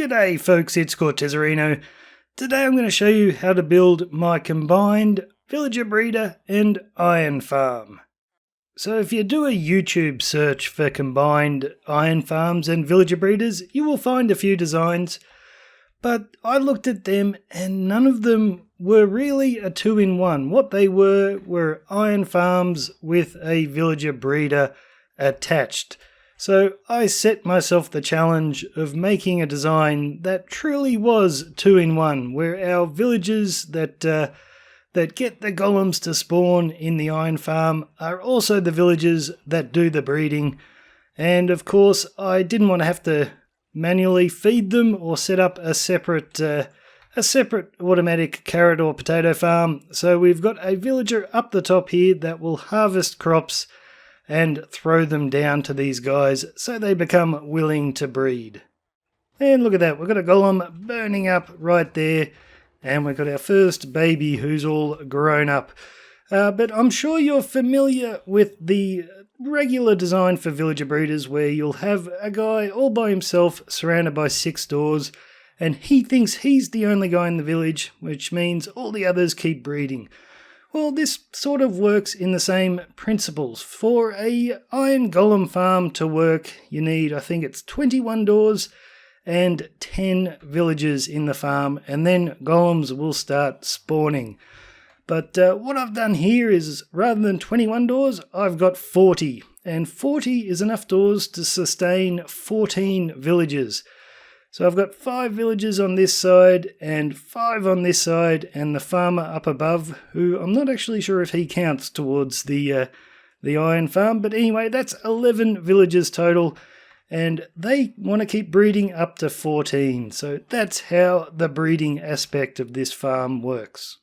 G'day folks, it's Cortezerino. Today I'm going to show you how to build my combined villager breeder and iron farm. So if you do a YouTube search for combined iron farms and villager breeders, you will find a few designs, but I looked at them and none of them were really a two-in-one. What they were iron farms with a villager breeder attached. So I set myself the challenge of making a design that truly was two-in-one, where our villagers that get the golems to spawn in the iron farm are also the villagers that do the breeding. And of course, I didn't want to have to manually feed them or set up a separate automatic carrot or potato farm. So we've got a villager up the top here that will harvest crops and throw them down to these guys so they become willing to breed. And look at that, we've got a golem burning up right there, and we've got our first baby who's all grown up. But I'm sure you're familiar with the regular design for villager breeders, where you'll have a guy all by himself surrounded by 6 doors, and he thinks he's the only guy in the village, which means all the others keep breeding. Well, this sort of works in the same principles. For a iron golem farm to work, you need, I think it's 21 doors and 10 villagers in the farm, and then golems will start spawning. But what I've done here is, rather than 21 doors, I've got 40. And 40 is enough doors to sustain 14 villagers. So I've got 5 villagers on this side and 5 on this side, and the farmer up above, who I'm not actually sure if he counts towards the iron farm. But anyway, that's 11 villagers total, and they want to keep breeding up to 14. So that's how the breeding aspect of this farm works.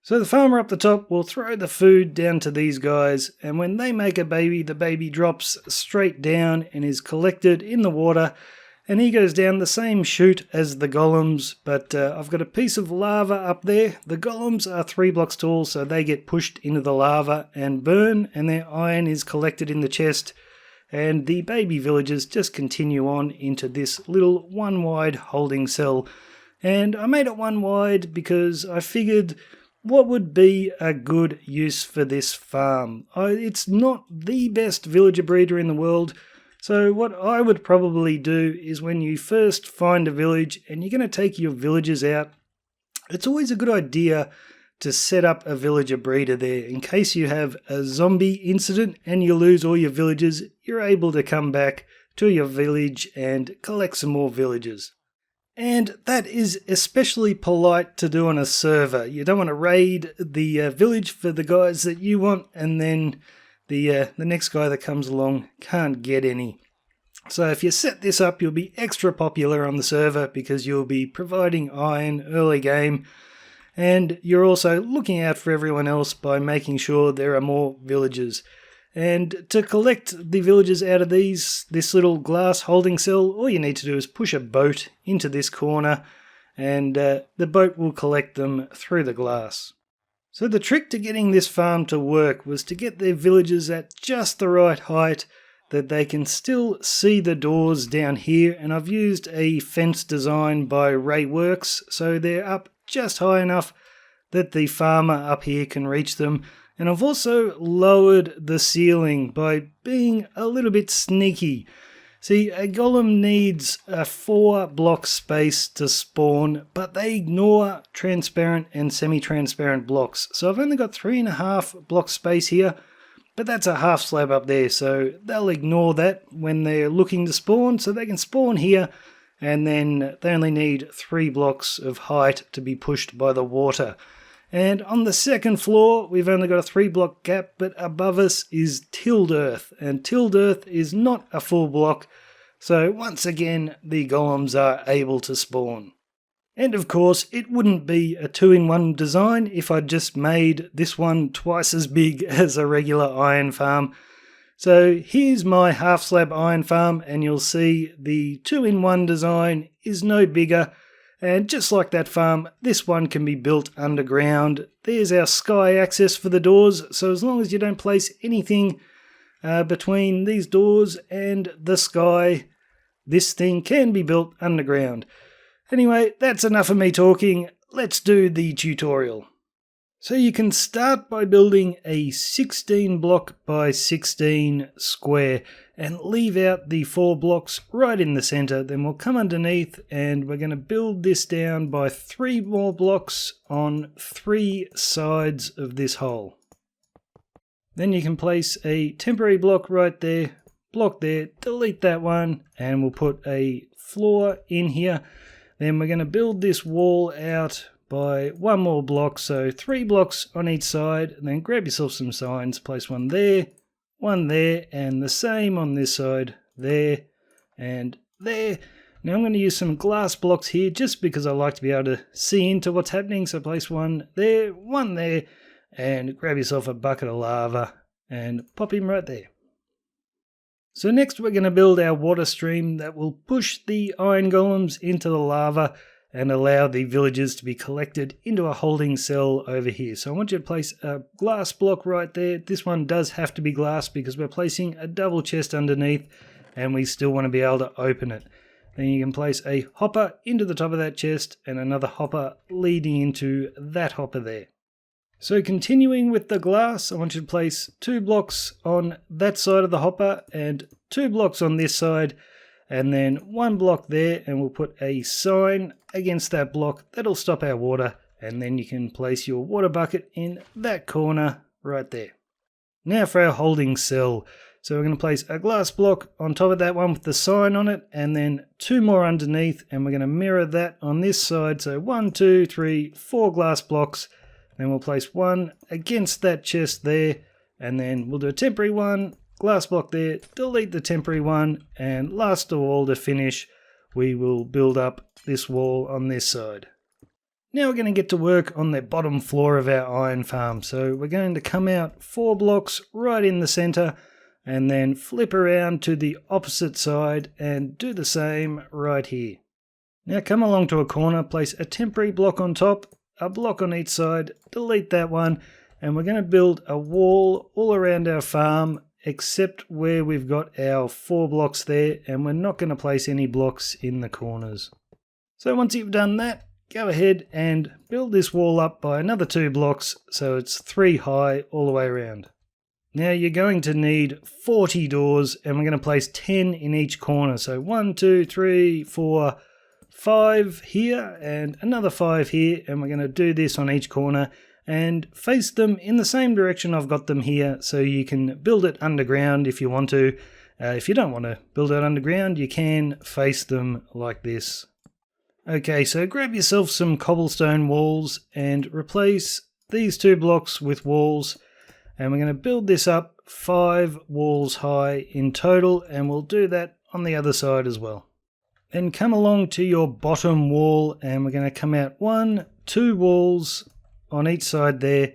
So the farmer up the top will throw the food down to these guys, and when they make a baby, the baby drops straight down and is collected in the water. And he goes down the same chute as the golems, but I've got a piece of lava up there. The golems are 3 blocks tall, so they get pushed into the lava and burn, and their iron is collected in the chest. And the baby villagers just continue on into this little 1 wide holding cell. And I made it 1 wide because I figured what would be a good use for this farm. It's not the best villager breeder in the world. So what I would probably do is, when you first find a village and you're going to take your villagers out, it's always a good idea to set up a villager breeder there. In case you have a zombie incident and you lose all your villagers, you're able to come back to your village and collect some more villagers. And that is especially polite to do on a server. You don't want to raid the village for the guys that you want, and then the next guy that comes along can't get any. So if you set this up, you'll be extra popular on the server because you'll be providing iron early game, and you're also looking out for everyone else by making sure there are more villagers. And to collect the villagers out of this little glass holding cell, all you need to do is push a boat into this corner, and the boat will collect them through the glass. So the trick to getting this farm to work was to get their villagers at just the right height that they can still see the doors down here, and I've used a fence design by Ray Works, so they're up just high enough that the farmer up here can reach them. And I've also lowered the ceiling by being a little bit sneaky. See, a golem needs a 4-block space to spawn, but they ignore transparent and semi-transparent blocks. So I've only got 3.5 block space here, but that's a half slab up there, so they'll ignore that when they're looking to spawn, so they can spawn here, and then they only need 3 blocks of height to be pushed by the water. And on the second floor, we've only got a 3-block gap, but above us is tilled earth, and tilled earth is not a full block, so once again, the golems are able to spawn. And of course, it wouldn't be a 2-in-1 design if I'd just made this one twice as big as a regular iron farm. So here's my half-slab iron farm, and you'll see the 2-in-1 design is no bigger. And just like that farm, this one can be built underground. There's our sky access for the doors, so as long as you don't place anything between these doors and the sky, this thing can be built underground. Anyway, that's enough of me talking. Let's do the tutorial. So you can start by building a 16 block by 16 square and leave out the 4 blocks right in the center. Then we'll come underneath and we're going to build this down by 3 more blocks on 3 sides of this hole. Then you can place a temporary block right there, block there, delete that one, and we'll put a floor in here. Then we're going to build this wall out by 1 more block, so 3 blocks on each side, and then grab yourself some signs, place one there, and the same on this side, there, and there. Now I'm going to use some glass blocks here just because I like to be able to see into what's happening, so place one there, and grab yourself a bucket of lava and pop him right there. So next we're going to build our water stream that will push the iron golems into the lava and allow the villagers to be collected into a holding cell over here. So I want you to place a glass block right there. This one does have to be glass because we're placing a double chest underneath and we still want to be able to open it. Then you can place a hopper into the top of that chest and another hopper leading into that hopper there. So continuing with the glass, I want you to place 2 blocks on that side of the hopper and 2 blocks on this side, and then 1 block there, and we'll put a sign against that block. That'll stop our water, and then you can place your water bucket in that corner right there. Now for our holding cell. So we're going to place a glass block on top of that one with the sign on it, and then 2 more underneath, and we're going to mirror that on this side. So 1, 2, 3, 4 glass blocks. Then we'll place 1 against that chest there, and then we'll do a temporary one, glass block there, delete the temporary one, and last of all to finish, we will build up this wall on this side. Now we're going to get to work on the bottom floor of our iron farm. So we're going to come out 4 blocks right in the center, and then flip around to the opposite side and do the same right here. Now come along to a corner, place a temporary block on top, a block on each side, delete that one, and we're going to build a wall all around our farm except where we've got our 4 blocks there, and we're not going to place any blocks in the corners. So once you've done that, go ahead and build this wall up by another 2 blocks so it's 3 high all the way around. Now you're going to need 40 doors, and we're going to place 10 in each corner. So 1, 2, 3, 4, 5 here and another 5 here, and we're going to do this on each corner and face them in the same direction I've got them here, so you can build it underground if you want to. If you don't want to build it underground, you can face them like this. Okay, so grab yourself some cobblestone walls and replace these 2 blocks with walls, and we're going to build this up 5 walls high in total, and we'll do that on the other side as well. Then come along to your bottom wall, and we're going to come out 1, 2 walls on each side there,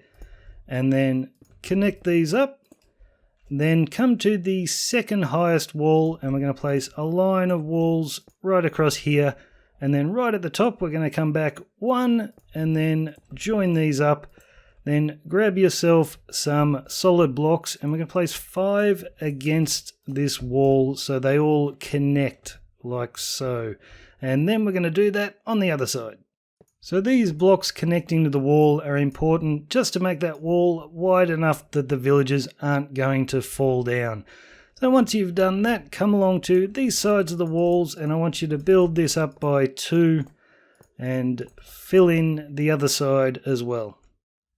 and then connect these up. Then come to the second highest wall, and we're going to place a line of walls right across here, and then right at the top we're going to come back 1 and then join these up. Then grab yourself some solid blocks, and we're going to place 5 against this wall so they all connect like so, and then we're going to do that on the other side. So these blocks connecting to the wall are important just to make that wall wide enough that the villagers aren't going to fall down. So once you've done that, come along to these sides of the walls, and I want you to build this up by 2 and fill in the other side as well.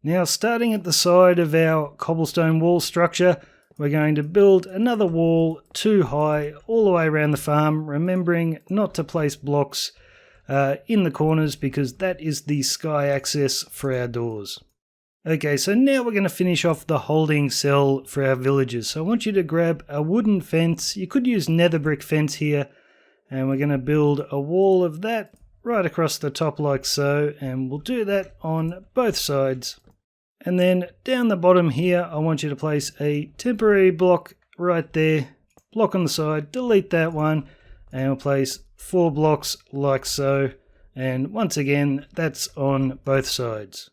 Now starting at the side of our cobblestone wall structure, we're going to build another wall 2 high all the way around the farm, remembering not to place blocks in the corners because that is the sky access for our doors. Okay, so now we're going to finish off the holding cell for our villagers. So I want you to grab a wooden fence. You could use nether brick fence here, and we're going to build a wall of that right across the top like so, and we'll do that on both sides. And then down the bottom here, I want you to place a temporary block right there, block on the side, delete that one, and we'll place 4 blocks like so. And once again, that's on both sides.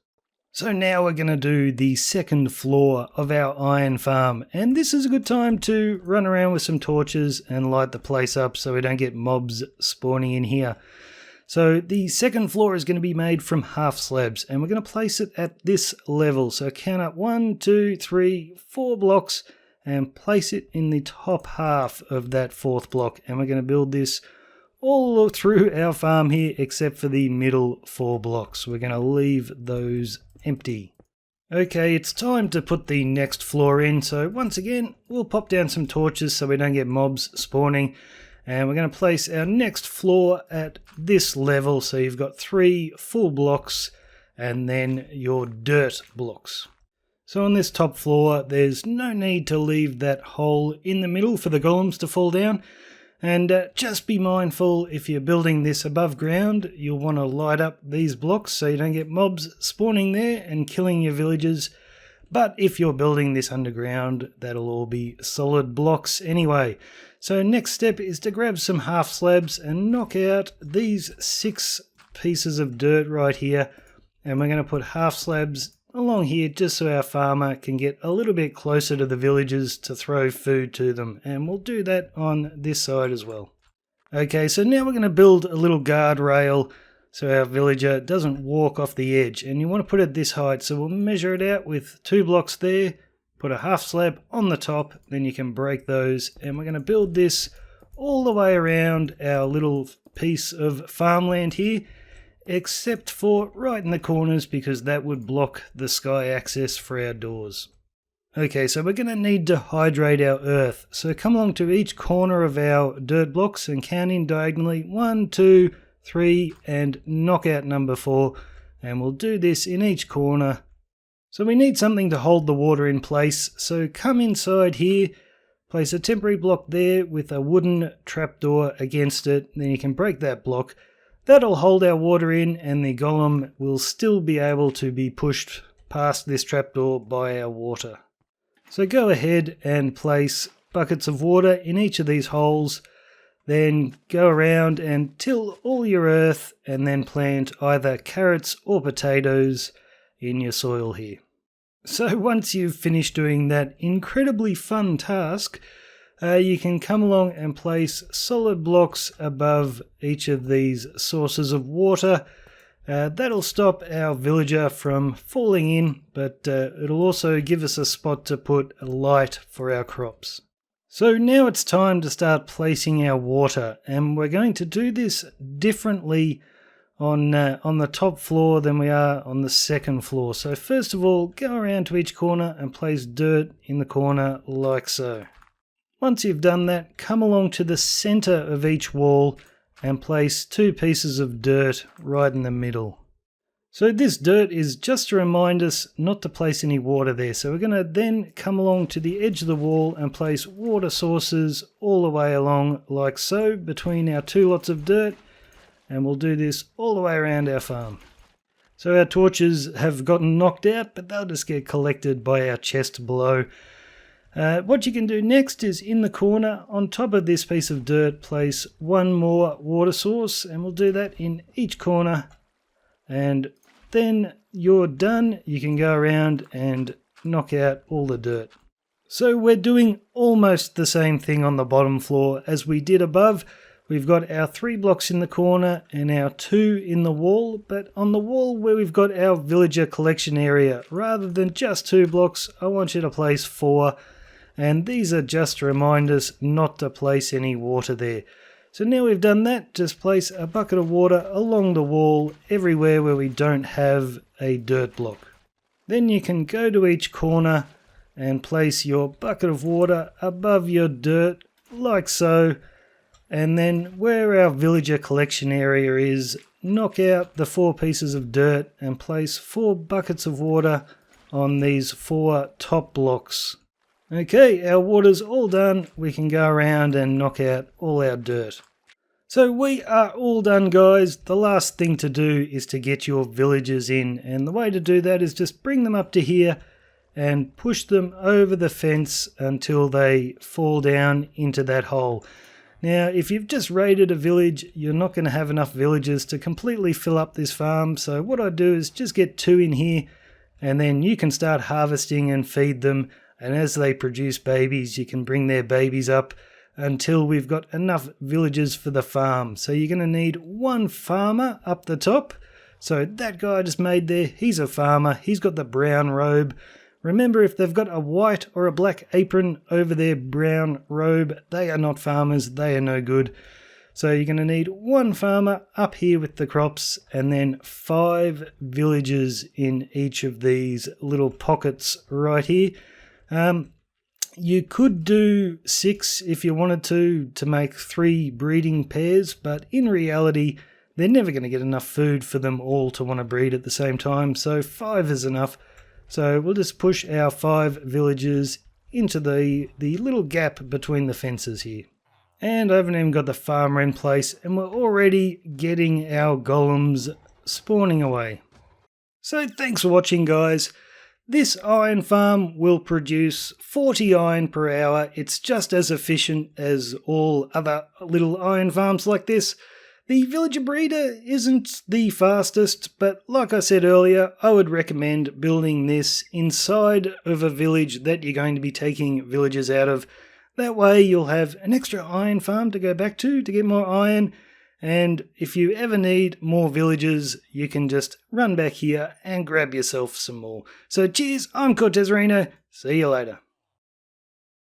So now we're going to do the second floor of our iron farm. And this is a good time to run around with some torches and light the place up so we don't get mobs spawning in here. So the second floor is going to be made from half slabs, and we're going to place it at this level. So count up 1, 2, 3, 4 blocks and place it in the top half of that fourth block. And we're going to build this all through our farm here except for the middle 4 blocks. We're going to leave those empty. Okay, it's time to put the next floor in. So once again, we'll pop down some torches so we don't get mobs spawning. And we're going to place our next floor at this level. So you've got 3 full blocks and then your dirt blocks. So on this top floor, there's no need to leave that hole in the middle for the golems to fall down. And just be mindful, if you're building this above ground, you'll want to light up these blocks so you don't get mobs spawning there and killing your villagers. But if you're building this underground, that'll all be solid blocks anyway. So next step is to grab some half slabs and knock out these 6 pieces of dirt right here. And we're going to put half slabs along here just so our farmer can get a little bit closer to the villagers to throw food to them. And we'll do that on this side as well. Okay, so now we're going to build a little guardrail so our villager doesn't walk off the edge. And you want to put it this height, so we'll measure it out with 2 blocks there. Put a half slab on the top, then you can break those, and we're going to build this all the way around our little piece of farmland here, except for right in the corners because that would block the sky access for our doors. Okay, so we're going to need to hydrate our earth. So come along to each corner of our dirt blocks and count in diagonally 1, 2, 3, and knock out number 4. And we'll do this in each corner. So we need something to hold the water in place, so come inside here, place a temporary block there with a wooden trapdoor against it, then you can break that block. That'll hold our water in and the golem will still be able to be pushed past this trapdoor by our water. So go ahead and place buckets of water in each of these holes, then go around and till all your earth and then plant either carrots or potatoes in your soil here. So once you've finished doing that incredibly fun task, you can come along and place solid blocks above each of these sources of water. That'll stop our villager from falling in, but it'll also give us a spot to put a light for our crops. So now it's time to start placing our water, and we're going to do this differently on the top floor than we are on the second floor. So first of all, go around to each corner and place dirt in the corner like so. Once you've done that, come along to the center of each wall and place 2 pieces of dirt right in the middle. So this dirt is just to remind us not to place any water there. So we're going to then come along to the edge of the wall and place water sources all the way along like so between our 2 lots of dirt. And we'll do this all the way around our farm. So our torches have gotten knocked out, but they'll just get collected by our chest below. What you can do next is in the corner, on top of this piece of dirt, place 1 more water source, and we'll do that in each corner. And then you're done. You can go around and knock out all the dirt. So we're doing almost the same thing on the bottom floor as we did above. We've got our 3 blocks in the corner and our 2 in the wall, but on the wall where we've got our villager collection area, rather than just 2 blocks, I want you to place 4, and these are just to remind us not to place any water there. So now we've done that, just place a bucket of water along the wall everywhere where we don't have a dirt block. Then you can go to each corner and place your bucket of water above your dirt, like so. And then where our villager collection area is, knock out the 4 pieces of dirt and place 4 buckets of water on these 4 top blocks. Okay, our water's all done. We can go around and knock out all our dirt. So we are all done, guys. The last thing to do is to get your villagers in. And the way to do that is just bring them up to here and push them over the fence until they fall down into that hole. Now, if you've just raided a village, you're not going to have enough villagers to completely fill up this farm. So what I do is just get 2 in here, and then you can start harvesting and feed them. And as they produce babies, you can bring their babies up. until we've got enough villagers for the farm. So you're going to need one farmer up the top. So that guy I just made there, he's a farmer. He's got the brown robe. Remember, if they've got a white or a black apron over their brown robe, they are not farmers. They are no good. So you're going to need one farmer up here with the crops, and then 5 villagers in each of these little pockets right here. You could do 6 if you wanted to make 3 breeding pairs, but in reality, they're never going to get enough food for them all to want to breed at the same time, so 5 is enough. So we'll just push our 5 villagers into the little gap between the fences here. And I haven't even got the farmer in place, and we're already getting our golems spawning away. So thanks for watching, guys. This iron farm will produce 40 iron per hour. It's just as efficient as all other little iron farms like this. The villager breeder isn't the fastest, but like I said earlier, I would recommend building this inside of a village that you're going to be taking villagers out of. That way you'll have an extra iron farm to go back to get more iron, and if you ever need more villagers, you can just run back here and grab yourself some more. So cheers, I'm Cortezerino, see you later.